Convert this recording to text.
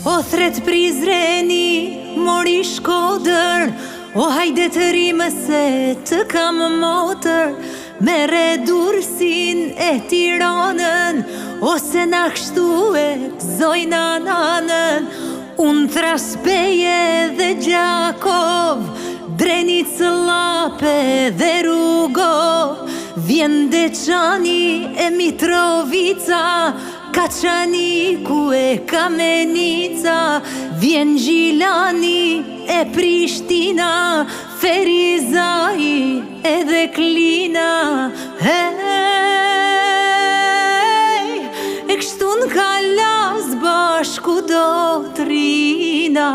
O thret Prizreni, mori Shkodër, o hajde të rime se të kam motër, mere Durrësin e Tiranën, ose na kështu e zojna nanën. Unë Traspeje dhe Gjakov, Drenicë, Llape dhe Rugov, vjen Deçani e Mitrovica, Kaçaniku e Kamenica, vjen Gjilani e Prishtina, Ferizai edhe Klina. E kështu në Kalas bashku do të rina.